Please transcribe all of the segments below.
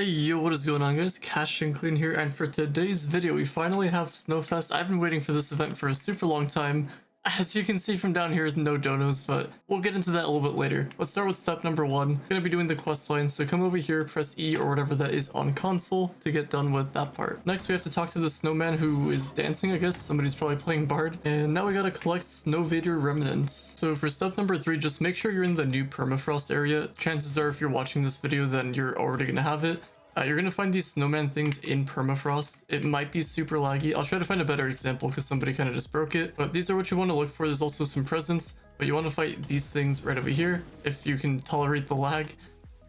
Hey yo, what is going on guys? Cash and Clean here, and for today's video we finally have Snowfest. I've been waiting for this event for a super long time. As you can see from down here is no donos, but we'll get into that a little bit later. Let's start with step number 1. Gonna be doing the quest line, so come over here, press E or whatever that is on console to get done with that part. Next we have to talk to the snowman who is dancing, I guess. Somebody's probably playing Bard. And now we gotta collect Snowvader remnants. So for step number 3, just make sure you're in the new permafrost area. Chances are if you're watching this video then you're already gonna have it. You're gonna find these snowman things in permafrost. It might be super laggy. I'll try to find a better example because somebody kind of just broke it. But these are what you want to look for. There's also some presents, but you want to fight these things right over here if you can tolerate the lag.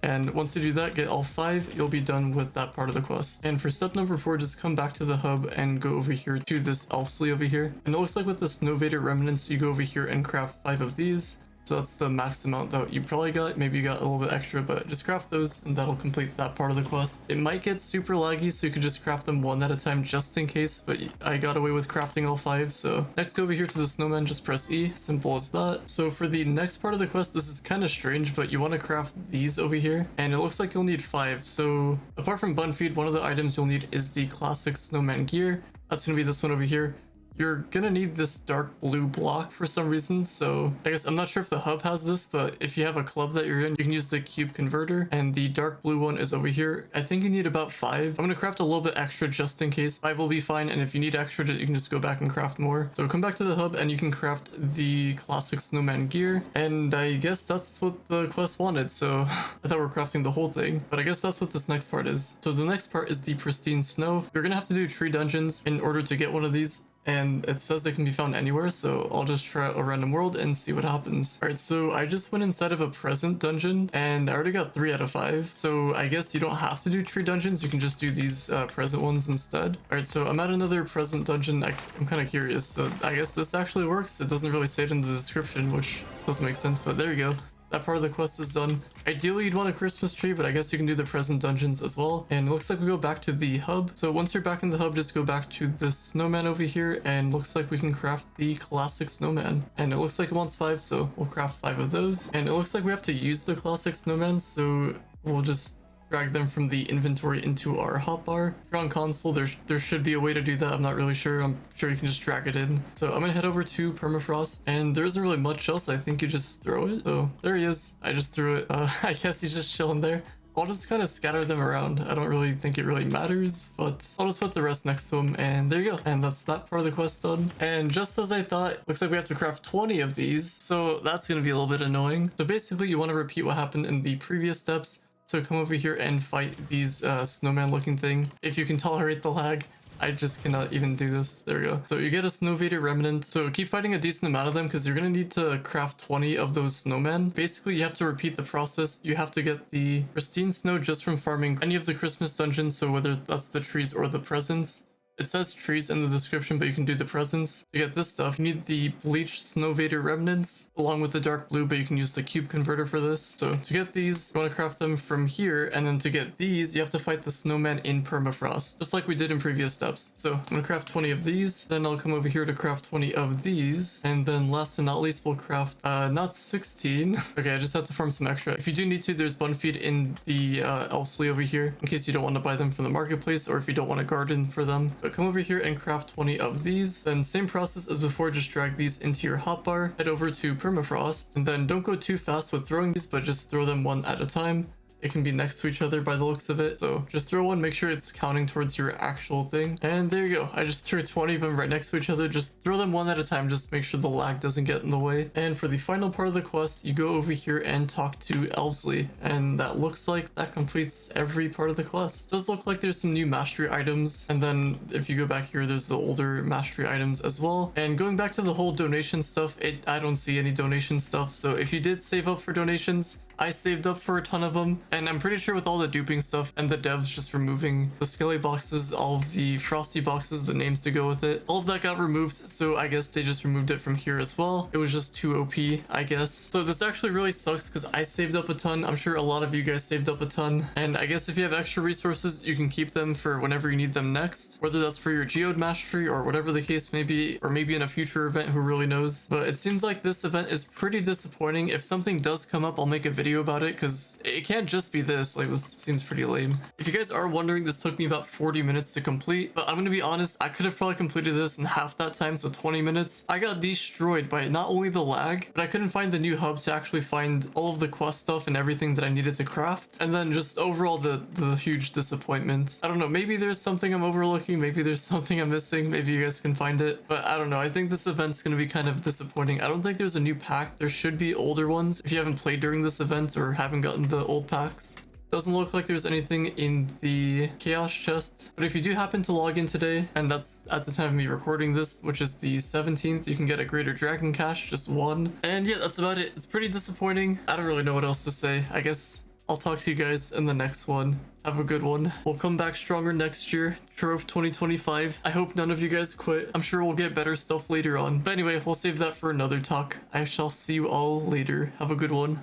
And once you do that, get all 5, you'll be done with that part of the quest. And for step number 4, just come back to the hub and go over here to this elf sleeve over here. And it looks like with the Snowvader remnants, you go over here and craft 5 of these. So that's the max amount that you probably got. Maybe you got a little bit extra, but just craft those and that'll complete that part of the quest. It might get super laggy, so you could just craft them one at a time just in case, but I got away with crafting all 5. So next, go over here to the snowman, just press E, simple as that. So for the next part of the quest, this is kind of strange, but you want to craft these over here, and it looks like you'll need 5. So apart from bun feed, one of the items you'll need is the classic snowman gear. That's gonna be this one over here. You're gonna need this dark blue block for some reason, so I guess I'm not sure if the hub has this, but if you have a club that you're in, you can use the cube converter, and the dark blue one is over here. I think you need about 5. I'm gonna craft a little bit extra just in case. 5 will be fine, and if you need extra, you can just go back and craft more. So come back to the hub and you can craft the classic snowman gear, and I guess that's what the quest wanted, so I thought we were crafting the whole thing, but I guess that's what this next part is. So the next part is the pristine snow. You're gonna have to do tree dungeons in order to get one of these. And it says they can be found anywhere, so I'll just try out a random world and see what happens. Alright, so I just went inside of a present dungeon and I already got 3 out of 5. So I guess you don't have to do tree dungeons, you can just do these present ones instead. Alright, so I'm at another present dungeon. I'm kind of curious, so I guess this actually works. It doesn't really say it in the description, which doesn't make sense, but there you go. That part of the quest is done. Ideally, you'd want a Christmas tree, but I guess you can do the present dungeons as well. And it looks like we go back to the hub. So once you're back in the hub, just go back to the snowman over here, and looks like we can craft the classic snowman. And it looks like it wants 5, so we'll craft 5 of those. And it looks like we have to use the classic snowman, so we'll just drag them from the inventory into our hotbar. If you're on console, there should be a way to do that. I'm not really sure. I'm sure you can just drag it in. So I'm gonna head over to permafrost, and there isn't really much else. I think you just throw it. So there he is. I just threw it. I guess he's just chilling there. I'll just kind of scatter them around. I don't really think it really matters, but I'll just put the rest next to him, and there you go. And that's that part of the quest done. And just as I thought, looks like we have to craft 20 of these, so that's gonna be a little bit annoying. So basically, you want to repeat what happened in the previous steps. So come over here and fight these snowman looking thing. If you can tolerate the lag. I just cannot even do this. There we go. So you get a Snowvader remnant. So keep fighting a decent amount of them because you're going to need to craft 20 of those snowmen. Basically, you have to repeat the process. You have to get the pristine snow just from farming any of the Christmas dungeons. So whether that's the trees or the presents. It says trees in the description, but you can do the presents. To get this stuff, you need the bleached Snowvader remnants along with the dark blue, but you can use the cube converter for this. So to get these, you want to craft them from here, and then to get these, you have to fight the snowman in permafrost, just like we did in previous steps. So I'm going to craft 20 of these, then I'll come over here to craft 20 of these, and then last but not least, we'll craft, not 16. Okay, I just have to farm some extra. If you do need to, there's bun feed in the elf sleeve over here, in case you don't want to buy them from the marketplace, or if you don't want to garden for them. But come over here and craft 20 of these. Then same process as before, just drag these into your hotbar, head over to permafrost, and then don't go too fast with throwing these, but just throw them one at a time. It can be next to each other by the looks of it. So just throw one, make sure it's counting towards your actual thing. And there you go. I just threw 20 of them right next to each other. Just throw them one at a time. Just make sure the lag doesn't get in the way. And for the final part of the quest, you go over here and talk to Elvsley. And that looks like that completes every part of the quest. It does look like there's some new mastery items. And then if you go back here, there's the older mastery items as well. And going back to the whole donation stuff, I don't see any donation stuff. So if you did save up for donations, I saved up for a ton of them, and I'm pretty sure with all the duping stuff and the devs just removing the skelly boxes, all of the frosty boxes, the names to go with it, all of that got removed, so I guess they just removed it from here as well. It was just too OP, I guess. So this actually really sucks because I saved up a ton. I'm sure a lot of you guys saved up a ton, and I guess if you have extra resources, you can keep them for whenever you need them next, whether that's for your geode mastery or whatever the case may be, or maybe in a future event, who really knows. But it seems like this event is pretty disappointing. If something does come up, I'll make a video video about it, because it can't just be this. Like, this seems pretty lame. If you guys are wondering, this took me about 40 minutes to complete, but I'm gonna be honest, I could have probably completed this in half that time, so 20 minutes. I got destroyed by not only the lag, but I couldn't find the new hub to actually find all of the quest stuff and everything that I needed to craft, and then just overall the huge disappointment. I don't know, maybe there's something I'm overlooking, maybe there's something I'm missing, maybe you guys can find it, but I don't know. I think this event's gonna be kind of disappointing. I don't think there's a new pack. There should be older ones if you haven't played during this event or haven't gotten the old packs. Doesn't look like there's anything in the chaos chest, but if you do happen to log in today, and that's at the time of me recording this, which is the 17th, you can get a greater dragon cache, just one. And yeah, that's about it. It's pretty disappointing. I don't really know what else to say. I guess I'll talk to you guys in the next one. Have a good one. We'll come back stronger next year. Trove 2025. I hope none of you guys quit. I'm sure we'll get better stuff later on. But anyway, we'll save that for another talk. I shall see you all later. Have a good one.